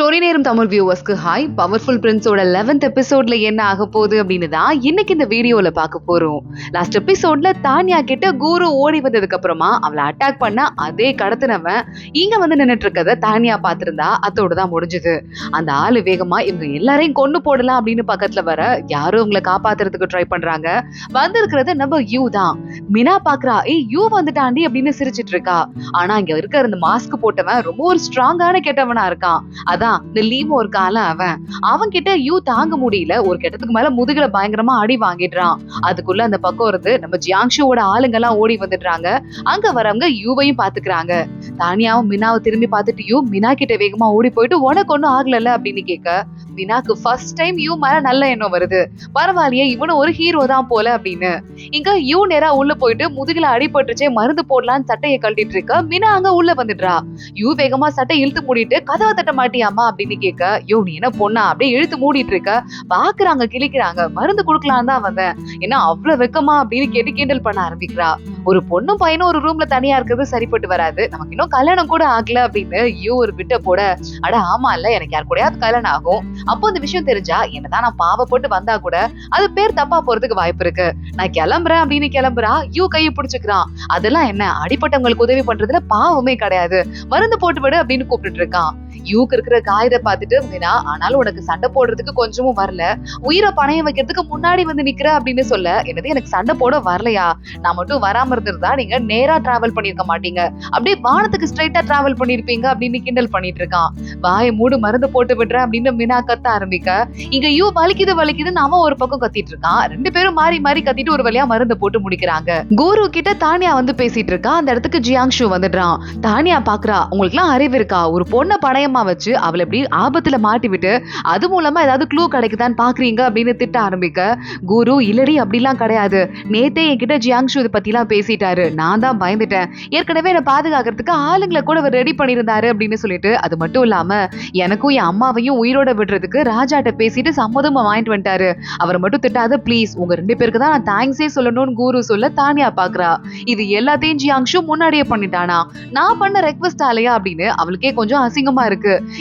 Story நேரம் Tamil வியூவர்ஸ்க்கு hi. Powerful பிரின்ஸோட 11th எபிசோட்ல என்ன ஆக போகுது அப்படின்னு தான் இன்னைக்கு இந்த வீடியோல பார்க்க போறோம். லாஸ்ட் எபிசோட்ல தானியா கிட்ட குரு ஓடி வந்ததுக்கு அப்புறமா அவளை அட்டாக் பண்ண அதே கடத்தினவன் இங்க வந்து நின்னுட்டு இருக்கத தானியா பார்த்திருந்தா அதோட தான் முடிஞ்சது. அந்த ஆளு வேகமா இவங்க எல்லாரையும் கொண்டு போடலாம் அப்படின்னு பக்கத்துல வர யாரும் இவங்களை காப்பாத்துறதுக்கு ட்ரை பண்றாங்க. வந்திருக்கிறது நம்ம யூ தான். மினா பாக்குறா, ஏய் யூ வந்துட்டாண்டி அப்படின்னு சிரிச்சிட்டு இருக்கா. ஆனா இங்க இருக்கிற அந்த மாஸ்க் போட்டவன் ரொம்ப ஒரு ஸ்ட்ராங்கான கெட்டவனா இருக்கான். அதான் இந்த லீமோ ஒரு காலம் அவன் கிட்ட யூ தாங்க முடியல. ஒரு கெட்டத்துக்கு மேல முதுகுல பயங்கரமா அடி வாங்கிடுறான். அதுக்குள்ள அந்த பக்கம் இருந்து நம்ம ஜியாங்ஷுவோட ஆளுங்க எல்லாம் ஓடி வந்துடுறாங்க. அங்க வரவங்க யூவையும் பாத்துக்கிறாங்க. தானியாவும் மினாவை திரும்பி பார்த்துட்டு யூ மினா கிட்ட வேகமா ஓடி போயிட்டு உனக்கு ஒண்ணும் ஆகல அப்படின்னு கேட்க, மினாக்கு ஃபர்ஸ்ட் டைம் யூ மேல நல்ல எண்ணம் வருது. பரவாயில்லையே, இவனும் ஒரு ஹீரோ தான் போல அப்படின்னு. இங்க யூ நேரா உள்ள போயிட்டு முதுகுல அடிபட்டுச்சே மருந்து போடலான்னு சட்டையை கழட்டிட்டு இருக்க மினா அங்க உள்ள வந்துடுறா. யூ வேகமா சட்டை இழுத்து மூடிட்டு கதவை தட்ட மாட்டியாமா அப்படின்னு கேட்க, யோ நீ என்ன பொண்ணா அப்படியே இழுத்து மூடிட்டு இருக்க, பாக்குறாங்க கிளிக்கிறாங்க, மருந்து கொடுக்கலாம் தான் வந்தேன், ஏன்னா அவ்வளவு வெக்கமா அப்படின்னு கேட்டு கிண்டல் பண்ண ஆரம்பிக்கிறா. ஒரு பொண்ணும் பையனும் ஒரு ரூம்ல தனியா இருக்கிறது சரிப்பட்டு வராது, நமக்கு இன்னும் கல்யாணம் கூட ஆகல அப்படின்னு யூ ஒரு விட்ட போட, அட ஆமா இல்ல எனக்கு யார் கூடயாவது கல்யாணம் ஆகும், அப்போ இந்த விஷயம் தெரிஞ்சா என்னதான் நான் பாவப்பட்டு வந்தா கூட அது பேர் தப்பா போறதுக்கு வாய்ப்பு இருக்கு, நான் கிளம்புறேன் அப்படின்னு கிளம்புறா. யூ கையை பிடிச்சுக்கிறான். அதெல்லாம் என்ன, அடிப்பட்டவங்களுக்கு உதவி பண்றதுல பாவமே கிடையாது, மருந்து போட்டு விடு அப்படின்னு கூப்பிட்டு இருக்கான். யூக்கு இருக்கிற காயத்தை பார்த்துட்டு மினா, ஆனாலும் உனக்கு சண்டை போடுறதுக்கு கொஞ்சமும் வரல, உயிரை பணையம் வைக்கிறதுக்கு முன்னாடி வந்து நிக்கிற அப்படின்னு சொல்ல, என்னது எனக்கு சண்டை போட வரலையா, நான் மட்டும் வராம இருந்திருந்தா நீங்க நேரா டிராவல் பண்ணிருக்க மாட்டீங்க, அப்படியே வானத்துக்கு ஸ்ட்ரைட்டா டிராவல் பண்ணிருப்பீங்க அப்படின்னு கிண்டல் பண்ணிட்டு இருக்கான். வாயை மூடு மருந்து போட்டு விடுற அப்படின்னு மினா கத்த ஆரம்பிக்க, இங்க யூ வலிக்குதுன்னு அவன் ஒரு பக்கம் கத்திட்டு இருக்கான். ரெண்டு பேரும் மாறி மாறி கத்திட்டு ஒரு வழியா மருந்து போட்டு முடிக்கிறாங்க. குரு கிட்ட தானியா வந்து பேசிட்டு இருக்கா. அந்த இடத்துக்கு ஜியாங்ஷு வந்துடுறான். தானியா பாக்குறா, உங்களுக்கு எல்லாம் அறிவு இருக்கா, ஒரு பொண்ணை பணையமா வச்சு அவளை எப்படி ஆபத்துல மாட்டி விட்டு அது மூலமா ஏதாவது க்ளூ கிடைக்குதான்னு பாக்குறீங்க அப்படின்னு திட்ட ஆரம்பிக்க, குரு இல்லடி அப்படிலாம் கிடையாது, நேத்தே என்கிட்ட ஜியாங்ஷு இதை பத்தி எல்லாம் பேசிட்டாரு, நான் தான் பயந்துட்டேன், ஏற்கனவே என்ன பாதுகாக்கிறதுக்கு ஆளுங்களை கூட அவர் ரெடி பண்ணியிருந்தாரு அப்படின்னு சொல்லிட்டு, அது மட்டும் இல்லாம எனக்கும் என் அம்மாவையும் உயிரோட விடுறதுக்கு ராஜாட்ட பேசிட்டு சம்மதமா வாங்கிட்டு வந்துட்டாரு, அவரை மட்டும் திட்டாத ப்ளீஸ், உங்க ரெண்டு பேருக்கு தான் நான் தேங்க்ஸே சொல்லணும்னு குரு சொல்ல தானியா பாக்குறா. இது எல்லாத்தையும் ஜியாங்ஷு முன்னாடியே பண்ணிட்டானா, நான் பண்ண ரெக்வெஸ்ட் ஆலையா அப்படின்னு அவளுக்கே கொஞ்சம் அசிங்கமா இருக்கு,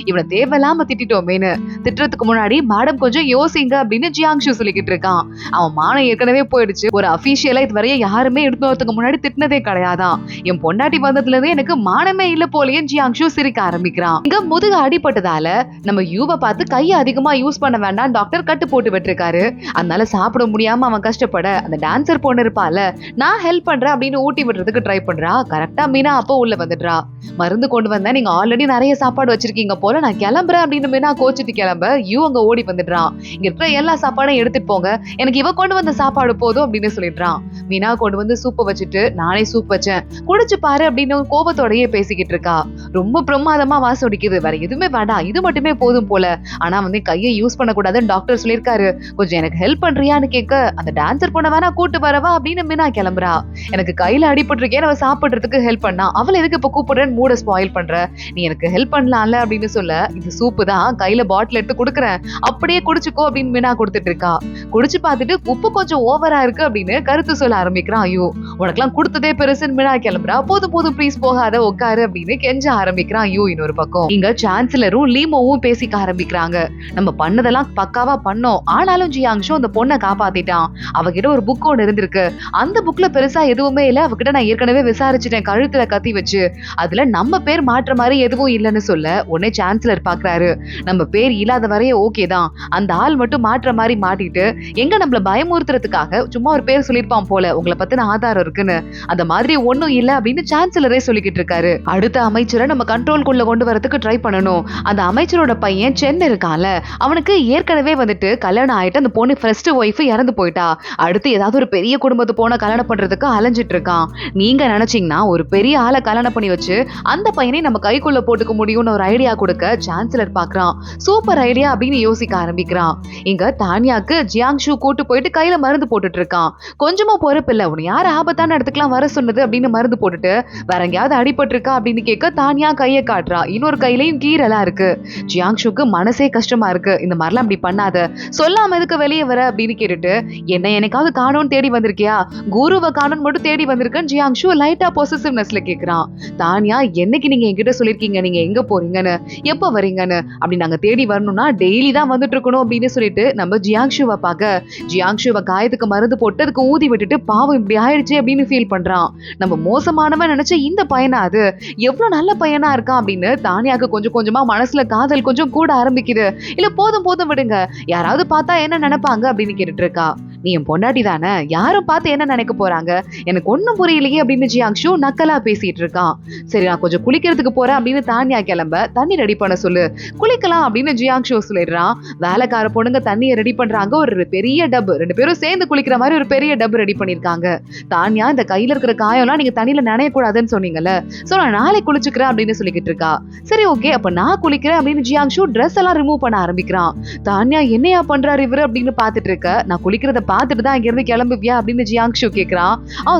இவனை தேவையில்லாம திட்டோமேனு. திட்டுறதுக்கு முன்னாடி மேடம் கொஞ்சம் யோசிங்க அப்படின்னு ஜியாங்ஷு சொல்லிக்கிட்டு இருக்கான். அவன் மானம் ஏற்கனவே போயிடுச்சு, ஒரு அபிஷியலா இதுவரைய யாருமே எடுத்து முன்னாடி திட்டினதே கிடையாதான், என் பொண்டாட்டி வந்ததுல இருந்து எனக்கு மானமே இல்ல போலயே ஜியாங்ஷு சிரிக்க ஆரம்பிக்கிறான். இங்க முதுகு அடிபட்டதால நம்ம யூவை பார்த்து கையை அதிகமா யூஸ் பண்ண வேண்டாம் டாக்டர் கட்டு போட்டு விட்டுருக்காரு, அதனால சாப்பிட முடியாம அவன் கஷ்டப்பட அந்த டான்சர் பொண்ணு இருப்பால, நான் ஹெல்ப் பண்றேன் அப்படின்னு ஊட்டி விடுறதுக்கு ட்ரை பண்றா. கரெக்டா மீனா அப்போ உள்ள வந்துடுறா. மருந்து கொண்டு வந்தேன், நீங்க ஆல்ரெடி நிறைய சாப்பாடு வச்சிருக்கீங்க போல, நான் கிளம்புறேன் அப்படின்னு மீனா கோச்சிட்டு கிளம்ப யூ அங்க ஓடி வந்துடுறான். இங்க இருக்கிற எல்லா சாப்பாடும் எடுத்துட்டு போங்க, எனக்கு இவ கொண்டு வந்த சாப்பாடு போதும் அப்படின்னு சொல்லிடுறான். மீனா கொண்டு வந்து சூப்பை வச்சுட்டு, நானே சூப் வச்சேன் குடிச்சு பாரு அப்படின்னு கோபத்தோடயே பேசிக்கிட்டு இருக்கா. ரொம்ப பிரமாதமா வாசம் அடிக்குது, வேற எதுவுமே வேண்டாம், இது மட்டுமே போதும் போல, ஆனா வந்து கையை யூஸ் பண்ண கூடாதுன்னு டாக்டர் சொல்லியிருக்காரு, கொஞ்சம் எனக்கு ஹெல்ப் பண்றியான்னு கேட்க, அந்த டான்சர் பொண்ண வேணா கூட்டு வரவா அப்படின்னு மீனா கிளம்புறா. எனக்கு கையில அடிபட்டிருக்கேன், அவ சாப்பிடுறதுக்கு ஹெல்ப் பண்ணா, அவளை எதுக்கு இப்ப கூப்பிடுறேன்னு மூட ஸ்பாயில் பண்ற, நீ எனக்கு ஹெல்ப் பண்ணலாம்ல அப்படின்னு சொல்ல, இது சூப்பு தான், கையில பாட்டில் எடுத்து கொடுக்குறேன், அப்படியே குடிச்சுக்கோ அப்படின்னு மீனா கொடுத்துட்டு இருக்கா. குடிச்சு பார்த்துட்டு உப்பு கொஞ்சம் ஓவரா இருக்கு அப்படின்னு கருத்து சொல்ல ஆரம்பிக்கிறான். ஐயோ உனக்கெல்லாம் கொடுத்ததே பெருசுன்னு மீனா கிளம்புறா. போதும் போதும் ப்ளீஸ் போகாத உட்காரு அப்படின்னு கெஞ்ச ஆரம்பிக்கிறான். ஐயோ இன்னொரு பக்கம் இங்க சான்சலரும் லீமோவும் பேசிக்க ஆரம்பிக்கிறாங்க. நம்ம பண்ணதெல்லாம் பக்காவா பண்ணோம், ஆனாலும் ஜியாங்ஷு அந்த பொண்ணை காப்பாத்திட்டான், அவகிட்ட ஒரு புக் ஒன்று இருந்திருக்கு, அந்த புக்ல பெருசா எதுவுமே இல்ல, அவகிட்ட நான் ஏற்கனவே விசாரிச்சுட்டேன் கழுத்துல கத்தி வச்சு, அதுல நம்ம பேர் மாற்ற மாதிரி எதுவும் இல்லைன்னு சொல்ல, உடனே சான்சலர் பாக்குறாரு, நம்ம பேர் இல்லாத வரையே ஓகே தான், அந்த ஆள் மட்டும் மாற்ற மாதிரி மாட்டிட்டு எங்க நம்மள பயமுறுத்துறதுக்காக சும்மா ஒரு பேர் சொல்லிருப்பான் போல, உங்களை பத்தின ஆதாரம் இருக்குன்னு, அந்த மாதிரி ஒண்ணும் இல்ல அப்படின்னு சான்சலரே சொல்லிக்கிட்டு இருக்காரு. அடுத்த அமைச்சரை நம்ம கண்ட்ரோல்குள்ள கொண்டு வரதுக்கு ட்ரை பண்ணணும். அந்த அமைச்சரோட பையன் சென்னை இருக்கான்ல, அவனுக்கு ஏற்கனவே வந்துட்டு கல்யாணம் ஆயிட்டு அந்த பொண்ணு ஃபர்ஸ்ட் ஒய்ஃப் இறந்து போயிட்டா, அடுத்து ஏதாவது ஒரு பெரிய குடும்பத்து போன கல்யாணம் பண்றதுக்கு அலைஞ்சிட்டு இருக்கான். நீங்க நினைச்சீங்கன்னா ஒரு பெரிய ஆளை கல்யாணம் பண்ணி வச்சு அந்த பையனை நம்ம கைக்குள்ள போட்டுக்க முடியும்னு ஒரு ஐடியா கொடுக்க சான்சலர் பாக்குறான். சூப்பர் ஐடியா அப்படின்னு யோசிக்க ஆரம்பிக்கிறான். இங்க தானியாக்கு ஜியாங்ஷு கூட்டு போயிட்டு கையில மருந்து போட்டுட்டு இருக்கான். கொஞ்சமா பொறுப்பு இல்ல, உன்னை யார் ஆபத்தான இடத்துக்குலாம் வர சொன்னது அப்படின்னு மருந்து போட்டுட்டு, வேற எங்கேயாவது அடிபட்டு இருக்கா அப்படின்னு கேட்க தானியா கையை காட்டுறா. இன்னொரு கையிலையும் கீரெல்லாம் இருக்கு. ஜியாங்ஷுக்கு மனசே கஷ்டமா இருக்கு, இந்த மாதிரிலாம் அப்படி பண்ணாத, சொல்லாம எதுக்கு வெளியே வர அப்படின்னு கேட்டுட்டு, என்ன என்னைக்காவது காணோன்னு தேடி வந்திருக்கியா, குருவை காணோன்னு மட்டும் தேடி வந்திருக்கேன்னு ஜியாங்ஷு லைட்டா பொசசிவ்னஸ்ல கேக்குறான். தானியா என்னைக்கு நீங்க என்கிட்ட சொல்லிருக்கீங்க நீங்க எங்க போறீங்க, இருக்கீங்கன்னு, எப்ப வரீங்கன்னு, அப்படி நாங்க தேடி வரணும்னா டெய்லி தான் வந்துட்டு இருக்கணும் அப்படின்னு சொல்லிட்டு நம்ம ஜியாங்ஷுவை பார்க்க, ஜியாங்ஷுவை காயத்துக்கு மருந்து போட்டு அதுக்கு ஊதி விட்டுட்டு பாவம் இப்படி ஆயிடுச்சு அப்படின்னு ஃபீல் பண்றான். நம்ம மோசமானவன் நினைச்ச இந்த பையனா அது எவ்வளவு நல்ல பையனா இருக்கான் அப்படின்னு தானியாக்கு கொஞ்சம் கொஞ்சமா மனசுல காதல் கொஞ்சம் கூட ஆரம்பிக்குது. இல்ல போதும் போதும் விடுங்க, யாராவது பார்த்தா என்ன நினைப்பாங்க அப்படின்னு கேட்டுட்டு இருக்கா. நீ என் பொண்டாட்டி தானே, யாரும் பார்த்து என்ன நினைக்க போறாங்க, எனக்கு ஒண்ணும் புரியலையே அப்படின்னு ஜியாங்ஷு நக்கலா பேசிட்டு இருக்கான். சரி நான் கொஞ்சம் குளிக்கிறதுக்கு போறேன் அப்படின்னு தானியா கிளம்ப, தண்ணி ரெடி பண்ண சொல்லு, குளிக்கலாம் அப்படின்னு ஜியாங்ஷு சொல்லிடுறான். வேலைக்கார பொண்ணுங்க தண்ணியை ரெடி பண்றாங்க. ஒரு பெரிய டப், 2 பேரும் சேர்ந்து குளிக்கிற மாதிரி ஒரு பெரிய டப் ரெடி பண்ணிருக்காங்க. தானியா இந்த கையில இருக்கிற காயம்லாம் நீங்க தண்ணியில நனையக்கூடாதுன்னு சொன்னீங்கல்ல, சோ நான் நாளை குளிச்சுக்கிறேன் அப்படின்னு சொல்லிக்கிட்டு இருக்கா. சரி ஓகே அப்ப நான் குளிக்கிறேன் அப்படின்னு ஜியாங்ஷு ட்ரெஸ் எல்லாம் ரிமூவ் பண்ண ஆரம்பிக்கிறான். தானியா என்னையா பண்றாரு இவரு அப்படின்னு பாத்துட்டு இருக்க. நான் குளிக்கிறத பாத்துட்டு தான் இங்க இருந்து கிளம்புவியா அப்படின்னு ஜியாங்ஷு கேக்குறான்.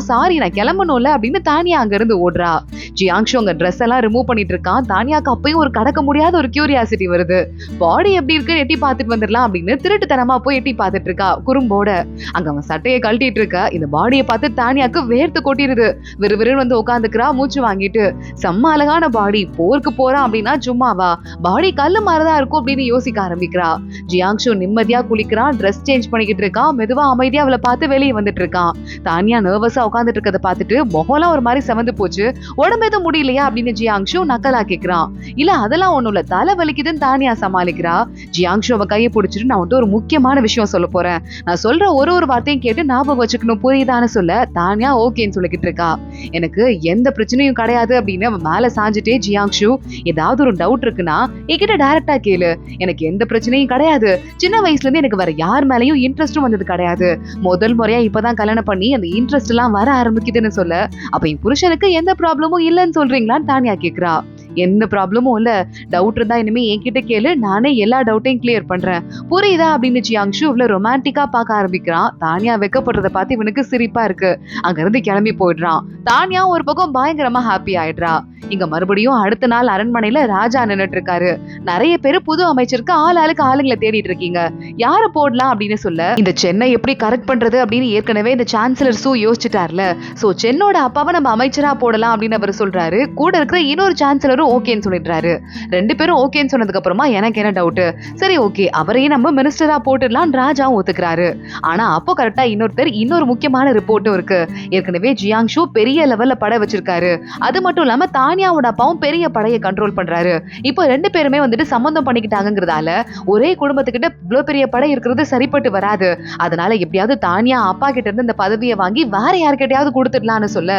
சாரி நான் கிளம்பணும்ல அப்படின்னு தானியா அங்க இருந்து ஓடுறா. ஜியாங்ஷு அங்க ட்ரெஸ் எல்லாம் ரிமூவ் பண்ணிட்டு இருக்கான். தானியாக்கு அப்பயும் ஒரு கடக்க முடியாத ஒரு கியூரியாசிட்டி வருது. பாடி எப்படி இருக்குன்னு எட்டி பாத்துட்டு வந்துடலாம் அப்படின்னு திருட்டுத்தனமா போய் எட்டி பாத்துட்டு இருக்கா குறும்போட. அங்க அவன் சட்டையை கழட்டிட்டு இருக்க. இந்த பாடியை பார்த்து தானியாக்கு வேர்த்து கொட்டிடுது. விறுவிறுன்னு வந்து உட்காந்துக்கிறா மூச்சு வாங்கிட்டு. செம்ம அழகான பாடி, போருக்கு போறான் அப்படின்னா சும்மாவா, பாடி கல்லு மாதிரிதான் இருக்கும் அப்படின்னு யோசிக்க ஆரம்பிக்கிறா. ஜியாங்ஷு நிம்மதியா குளிக்கிறான், ட்ரெஸ் சேஞ்ச் பண்ணிக்கிட்டு இருக்கான். மெதுவா அமைதியா அவளை பார்த்து வெளியே வந்துட்டு இருக்கான். தானியா நர்வஸா உட்காந்துட்டு இருக்கத பார்த்துட்டு முகம்லாம் ஒரு மாதிரி செவந்து போச்சு. உடம்பு எதுவும் முடியலையா அப்படின்னு ஜியாங்ஷு நக்கலா கேக்குறான். இல்ல அதெல்லாம் ஒண்ணும் இல்ல, தலை வலிக்குதுன்னு தானியா சமாளிக்கிறா. ஜியாங்ஷு அவ கையை பிடிச்சிட்டு நான் வந்துட்டு ஒரு முக்கியமான விஷயம் சொல்ல போறேன், நான் சொல்ற ஒரு ஒரு வார்த்தையும் கேட்டு ஞாபகம் வச்சுக்கணும் புரியுதான்னு சொல்ல தானியா ஓகேன்னு சொல்லிக்கிட்டு இருக்கா. எனக்கு எந்த பிரச்சனையும் கிடையாது அப்படின்னு அவன் மேல சாஞ்சிட்டே ஜியாங்ஷு ஏதாவது ஒரு டவுட் இருக்குன்னா என்கிட்ட டைரக்டா கேளு, எனக்கு எந்த பிரச்சனையும் கிடையாது, சின்ன வயசுல இருந்து எனக்கு வேற யார் மேலயும் இன்ட்ரெஸ்டும் வந்தது கிடையாது, முதல் முறையா இப்பதான் கல்யாணம் பண்ணி அந்த இன்ட்ரெஸ்ட் எல்லாம் வர ஆரம்பிக்குதுன்னு சொல்ல, அப்ப என் புருஷனுக்கு எந்த ப்ராப்ளமும் இல்லைன்னு சொல்றீங்களான்னு தானியா கேக்குறா. எந்த ப்ராப்ளமும் இல்ல, டவுட் இருந்தா இனிமே என்கிட்ட கேளு, நானே எல்லா டவுட்டையும் கிளியர் பண்றேன் புரியுதா அப்படின்னு ஜியாங்ஷு இவ்வளவு ரொமான்டிக்கா பார்க்க ஆரம்பிக்கிறான். தானியா வெக்கப்படுறத பார்த்து இவனுக்கு சிரிப்பா இருக்கு. அங்க இருந்து கிளம்பி போயிடுறான். தானியா ஒரு பக்கம் பயங்கரமா ஹாப்பி ஆயிடுறா. இங்க மறுபடியும் அடுத்த நாள் அரண்மனையில ராஜா நின்னுட்டு இருக்காரு. நிறைய பேரு புது அமைச்சருக்கு ஆளுக்கு ஆளுங்களை தேடிட்டு இருக்கீங்க, யார போடலாம் அப்படின்னு சொல்ல, இந்த சென்னை எப்படி கரெக்ட் பண்றது அப்படின்னு ஏற்கனவே இந்த சான்சலர் சூ யோசிச்சுட்டார்ல, சோ சென்னோட அப்பாவை நம்ம அமைச்சரா போடலாம் அப்படின்னு அவர் சொல்றாரு. கூட இருக்கிற இன்னொரு சான்சலரும் ஓகேன்னு சொல்லிடுறாரு. 2 பேரும் ஓகேன்னு சொன்னதுக்கு அப்புறமா எனக்கு என்ன டவுட், சரி ஓகே அவரையும் நம்ம மினிஸ்டரா போட்டுடலாம் ராஜாவும் ஒத்துக்கிறாரு. ஆனா அப்போ கரெக்டா இன்னொரு முக்கியமான ரிப்போர்ட்டும் இருக்கு. ஏற்கனவே ஜியாங்ஷு பெரிய லெவல்ல படை வச்சிருக்காரு. அது மட்டும் இல்லாம தானியாவோட அப்பாவும் பெரிய படையை கண்ட்ரோல் பண்றாரு. இப்போ 2 பேருமே வந்துட்டு சம்பந்தம் பண்ணிக்கிட்டாங்கிறதால ஒரே குடும்பத்துக்கிட்ட இவ்வளவு பெரிய படை இருக்கிறது சரிப்பட்டு வராது. அதனால எப்படியாவது தானியா அப்பா கிட்ட இருந்து இந்த பதவியை வாங்கி வேற யார்கிட்டயாவது கொடுத்துடலாம்னு சொல்ல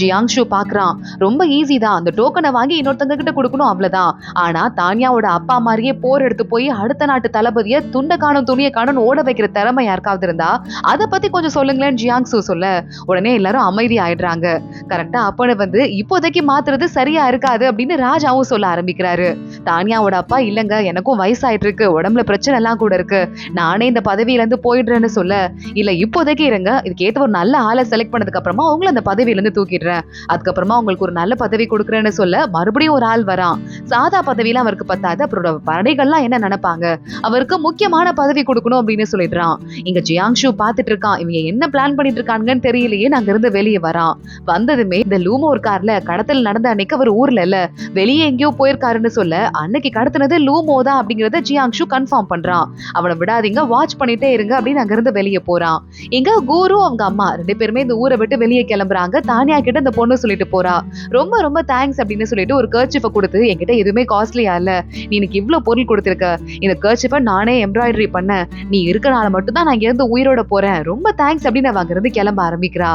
ஜியாங்ஷு பாக்குறான். ரொம்ப ஈஸி தான், அந்த டோக்கனை வாங்கி இன்னொருத்தங்க கிட்ட கொடுக்கணும் அவ்வளவுதான். ஆனா தானியாவோட அப்பா மாதிரியே போர் எடுத்து போய் அடுத்த நாட்டு தளபதியை துண்ட காணும் துணியை காணும் ஓட வைக்கிற திறமை யாருக்காவது இருந்தா அதை பத்தி கொஞ்சம் சொல்லுங்களேன்னு ஜியாங்ஷு சொல்ல, உடனே எல்லாரும் அமைதி ஆயிடுறாங்க. கரெக்டா அப்பன்னு வந்து இப்போதைக்கு மாத்துறது சரியா இருக்காது அப்படின்னு ராஜாவும் சொல்ல ஆரம்பிக்கிறாரு. தானியாவோட அப்பா இல்லங்க எனக்கும் வயசாயிட்டு இருக்கு, உடம்புல பிரச்சனை எல்லாம் கூட இருக்கு, நானே இந்த பதவியில இருந்து போயிடுறேன்னு சொல்ல, இல்ல இப்போதைக்கு இருங்க, இதுக்கு ஏத்த ஒரு நல்ல ஆளை செலக்ட் பண்ணதுக்கு அப்புறமா உங்களை அந்த பதவியில இருந்து தூக்கிடுறேன், அதுக்கப்புறமா உங்களுக்கு ஒரு நல்ல பதவி கொடுக்குறேன்னு சொல்ல மறுபடியும் ஒரு ஆள் வரான். சாதா பதவியெல்லாம் அவருக்கு பத்தாது, அப்புறம் படைகள்லாம் என்ன நினைப்பாங்க, அவருக்கு முக்கியமான பதவி கொடுக்கணும் அப்படின்னு சொல்லிடுறான். இங்க ஜியாங்ஷு பாத்துட்டு இருக்கான், இவங்க என்ன பிளான் பண்ணிட்டு இருக்காங்கன்னு தெரியலையே. நாங்க இருந்து வெளியே வரான். வந்ததுமே இந்த லூமோ இருக்கார்ல, கடத்தல் நடந்த அன்னைக்கு அவர் ஊர்ல இல்ல வெளியே எங்கேயோ போயிருக்காருன்னு சொல்ல, அன்னைக்கு கடத்தினது லூமோ தான் அப்படிங்கறத ஜியாங்ஷு கன்ஃபார்ம் பண்றான். அவனை விடாதீங்க, வாட்ச் பண்ணிட்டே இருங்க அப்படின்னு அங்க இருந்து வெளியே போறான். இங்க குரு அவங்க அம்மா 2 பேருமே இந்த ஊரை விட்டு வெளியே கிளம்புறாங்க. தானியா கிட்ட இந்த பொண்ணு சொல்லிட்டு போறா, ரொம்ப ரொம்ப தேங்க்ஸ் அப்படின்னு சொல்லிட்டு ஒரு கர்ச்சிஃபை கொடுத்து, என்கிட்ட எதுவுமே காஸ்ட்லியா இல்ல, நீ எனக்கு இவ்வளவு பொருள் கொடுத்திருக்க, இந்த கர்ச்சிஃபை நானே எம்ப்ராய்டரி பண்ண, நீ இருக்கனால மட்டும் தான் நான் இங்க இருந்து உயிரோட போறேன், ரொம்ப தேங்க்ஸ் அப்படின்னு அவ அங்க இருந்து கிளம்ப ஆரம்பிக்கிறா.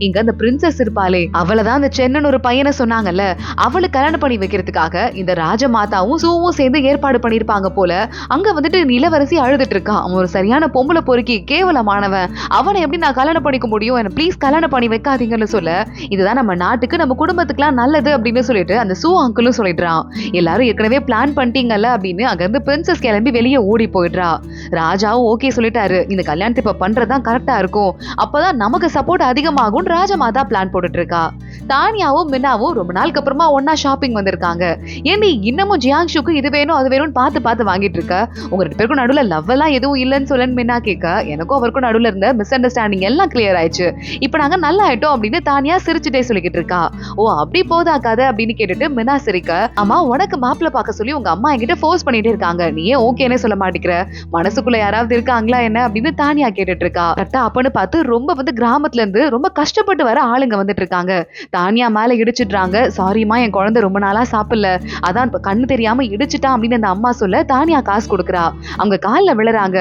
இங்க அந்த பிரின்சஸ் இருப்பாளே, அவளதான் அந்த சென்னன் ஒரு பையனை சொன்னாங்கல்ல, அவளுக்கு கல்யாணம் பண்ணி வைக்கிறதுக்காக இந்த ராஜமாதாவும் சூவும் சேர்ந்து ஏற்பாடு பண்ணிருப்பாங்க போல. அங்க வந்துட்டு இளவரசி அழுதுட்டு இருக்கா. அவன் ஒரு சரியான பொம்பளை பொறுக்கி, கேவலமானவன், அவனை எப்படி நான் கல்யாணம் பண்ணிக்க முடியும், என்ன ப்ளீஸ் கல்யாணம் பண்ணி வைக்காதீங்கன்னு சொல்ல, இதுதான் நம்ம நாட்டுக்கு நம்ம குடும்பத்துக்குலாம் நல்லது அப்படின்னு சொல்லிட்டு அந்த சூ அங்கிளும் சொல்லிடுறான். எல்லாரும் ஏற்கனவே பிளான் பண்ணிட்டீங்கல்ல அப்படின்னு அங்க இருந்து பிரின்சஸ் கிளம்பி வெளியே ஓடி போயிடுறா. ராஜாவும் ஓகே சொல்லிட்டாரு, இந்த கல்யாணத்தை இப்ப பண்றதுதான் கரெக்டா இருக்கும், அப்பதான் நமக்கு சப்போர்ட் அதிகமாகும் ராஜமாதா பிளான் போட்டுட்டு இருக்கா. தானியாவும் மின்னாவும் ரொம்ப நாளுக்கு அப்புறமா ஒன்னா ஷாப்பிங் வந்திருக்காங்க. ஏண்டி இன்னமும் ஜியாங்ஷுக்கு இது வேணும் அது வேணும்னு பார்த்து வாங்கிட்டு இருக்க, உங்க 2 பேருக்கும் நடுவுல லவ் எல்லாம் எதுவும் இல்லைன்னு சொல்லன்னு மின்னா கேட்க, எனக்கும் அவருக்கும் நடுவுல இருந்த மிஸ் அண்டர்ஸ்டாண்டிங் எல்லாம் கிளியர் ஆயிடுச்சு, இப்ப நாங்க நல்லா ஆயிட்டோம் அப்படின்னு தானியா சிரிச்சுட்டே சொல்லிக்கிட்டு இருக்கா. ஓ அப்படி போதாக்காத அப்படின்னு கேட்டுட்டு மின்னா சிரிக்க, அம்மா உனக்கு மாப்பிள்ள பார்க்க சொல்லி உங்க அம்மா என்கிட்ட ஃபோர்ஸ் பண்ணிட்டே இருக்காங்க, நீ ஏன் ஓகேனே சொல்ல மாட்டேங்கிற, மனசுக்குள்ள யாராவது இருக்காங்களா என்ன அப்படின்னு தானியா கேட்டுட்டு இருக்கா. கரெக்டா அப்பன்னு பார்த்து ரொம்ப கிராமத்துல இருந்து ரொம்ப கஷ்டப்பட்டு வர ஆளுங்க வந்துட்டு இருக்காங்க. தானியா மேல இடிச்சிடுறாங்க. சாரிமா, என் குழந்தை ரொம்ப நாளா சாப்பிடல, அதான் கண்ணு தெரியாம இடிச்சிட்டான் அப்படின்னு அந்த அம்மா சொல்ல தானியா காசு கொடுக்குறா. அவங்க கால்ல விழுறாங்க.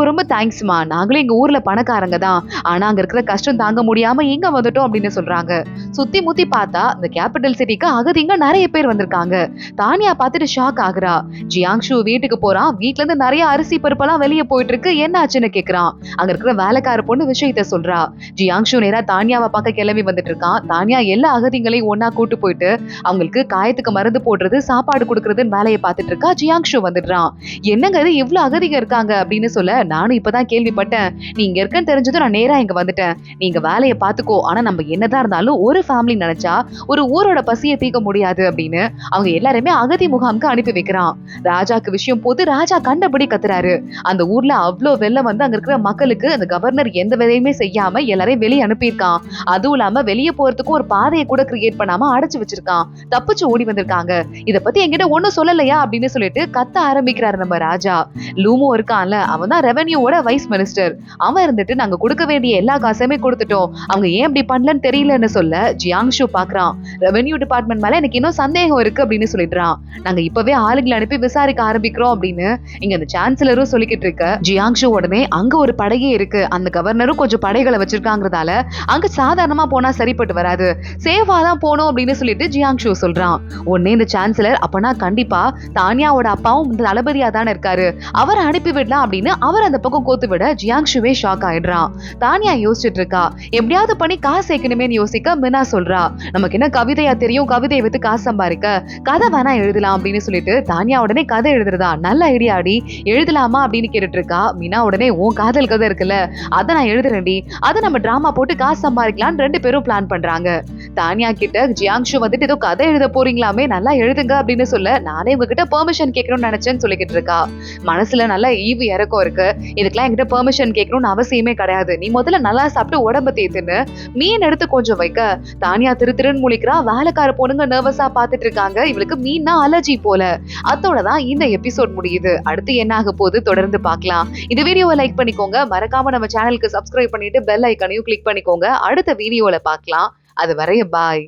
ரொம்ப தேங்க்ஸ்மா, நாங்களும் எங்க ஊர்ல பணக்காரங்க தான், ஆனா அங்க இருக்கிற கஷ்டம் தாங்க முடியாம இங்க வந்துட்டோம் அப்படின்னு சொல்றாங்க. சுத்தி முத்தி பார்த்தா இந்த கேபிட்டல் சிட்டிக்கு அகதிங்க நிறைய பேர் வந்திருக்காங்க. தானியா பார்த்துட்டு ஷாக் ஆகுறா. ஜியாங்ஷு வீட்டுக்கு போறான். வீட்ல இருந்து நிறைய அரிசி பருப்பெல்லாம் வெளியே போயிட்டு இருக்கு, என்ன ஆச்சுன்னு கேக்குறான். அங்க இருக்கிற வேலைக்கார பொண்ணு விஷயத்த சொல்றா. ஜியாங்ஷு நேரா தானியாவை பார்க்க கிளம்பி வந்துட்டு இருக்கான். தானியா எல்லா அகதிங்களையும் ஒன்னா கூட்டு போயிட்டு அவங்களுக்கு காயத்துக்கு மருந்து போடுறது, சாப்பாடு கொடுக்கறதுன்னு வேலையை பார்த்துட்டு இருக்கா. ஜியாங்ஷு வந்துடுறான். என்னங்க இது இவ்வளவு அகதிங்க இருக்காங்க அப்படின்னு சொல்ல, நானும் இப்பதான் கேள்விப்பட்டேன், நீ இங்க இருக்கன்னு தெரிஞ்சதும் நான் நேரா இங்க வந்துட்டேன், நீங்க வேலையை பார்த்துக்கோ, ஆனா நம்ம என்னதான் இருந்தாலும் ஒரு ஃபேமிலி நினைச்சா ஒரு ஊரோட பசியை தீர்க்க முடியாது அப்படின்னு அவங்க எல்லாருமே அகதி முகாமுக்கு அனுப்பி வைக்கிறான். ராஜாக்கு விஷயம் போது ராஜா கண்டபடி கத்துறாரு. அந்த ஊர்ல அவ்வளோ வெள்ளம் வந்து அங்க இருக்கிற மக்களுக்கு அந்த கவர்னர் எந்த வேலையுமே செய்யாம எல்லாரையும் வெளியே அனுப்பியிருக்கான். அதுவும் இல்லாம வெளியே போறதுக்கும் ஒரு பாதையை கூட கிரியேட் பண்ணாம அடைச்சு வச்சிருக்கான். தப்பிச்சு ஓடி வந்திருக்காங்க. இத பத்தி என்கிட்ட ஒண்ணும் சொல்லலையா அப்படின்னு சொல்லிட்டு கத்த ஆரம்பிக்கிறாரு நம்ம ராஜா. லூமோ இருக்கான்ல, அவன் தான் ரெவென்யூவோட வைஸ் மினிஸ்டர். அவன் இருந்துட்டு நாங்க கொடுக்க வேண்டிய எல்லா காசுமே கொடுத்துட்டோம், அவங்க ஏன் இப்படி பண்ணலன்னு தெரியலன்னு சொல்ல ஜியாங்ஷு பாக்குறான். ரெவென்யூ டிபார்ட்மெண்ட் மேல எனக்கு இன்னும் சந்தேகம் இருக்கு அப்படின்னு சொல்லிடுறான். நாங்க இப்பவே ஆளுங்களை அனுப்பி விசாரிக்க ஆரம்பிக்கிறோம் அப்படின்னு இங்க அந்த சான்சலரும் சொல்லிக்கிட்டு இருக்க, ஜியாங்ஷு உடனே அங்க ஒரு படையே இருக்கு, அந்த கவர்னரும் கொஞ்சம் படைகளை வச்சிருக்காங்கிறதால அங்க சாதாரணமா போனா சரிப்பட்டு வராது, சேஃபா தான் போனோம் அப்படின்னு சொல்லிட்டு ஜியாங்ஷு சொல்றான். உடனே இந்த சான்சலர், அப்பனா கண்டிப்பா தானியாவோட அப்பாவும் இந்த தளபதியா தானே இருக்காரு, அவரை அனுப்பி விடலாம் அப்படின்னு அவர் அந்த பக்கம் கோத்து விட ஜியாங்ஷுவே ஷாக் ஆயிடுறான். தானியா யோசிச்சுட்டு இருக்கா. எப்படியாவது பண்ணி காசு சேர்க்கணுமே யோசிக்க மினா சொல்றா, நமக்கு என்ன கவிதையா தெரியும், கவிதையை வித்து காசு சம்பாதிக்க, கதை வேணா எழுதலாம் அப்படின்னு சொல்லிட்டு தானியா உடனே கதை எழுதுறதா, நல்ல ஐடியாடி, எழுதலாமா அப்படின்னு கேட்டுட்டு இருக்கா. மீனா உடனே உன் காதல் கதை இருக்குல்ல, அதை நான் எழுதுறேன்டி, அதை நம்ம டிராமா போட்டு காசு சம்பாதிக்கலாம்னு ரெண்டு பேரும் பிளான் பண்றாங்க. தானியா கிட்ட ஜியாங்ஷு வந்துட்டு ஏதோ கதை எழுத போறீங்களாமே, நல்லா எழுதுங்க அப்படின்னு சொல்ல, நானே உங்ககிட்ட பெர்மிஷன் கேட்கணும்னு நினைச்சேன்னு சொல்லிக்கிட்டு இருக்கா. மனசுல நல்ல ஈவு இறக்கம் இருக்கு, இதுக்கெல்லாம் என்கிட்ட பெர்மிஷன் கேட்கணும்னு அவசியமே கிடையாது, நீ முதல்ல நல்லா சாப்பிட்டு உடம்பு தேத்துன்னு மீன் எடுத்து கொஞ்சம் வைக்க தானியா திருன்னு முழிக்கிறா. வேலைக்கார பொண்ணுங்க நர்வஸா பாத்துட்டு இருக்காங்க. இவளுக்கு மீன்னா அலர்ஜி போல. அதோட தான் இந்த எபிசோட் முடியுது. அடுத்து என்ன ஆக போகுது தொடர்ந்து பார்க்கலாம். இந்த வீடியோவை லைக் பண்ணிக்கோங்க, மறக்காம நம்ம சேனலுக்கு சப்ஸ்கிரைப் பண்ணிட்டு பெல் ஐக்கானையும் கிளிக் பண்ணிக்கோங்க. அடுத்த வீடியோல பார்க்கலாம். அது வரைய பாய்.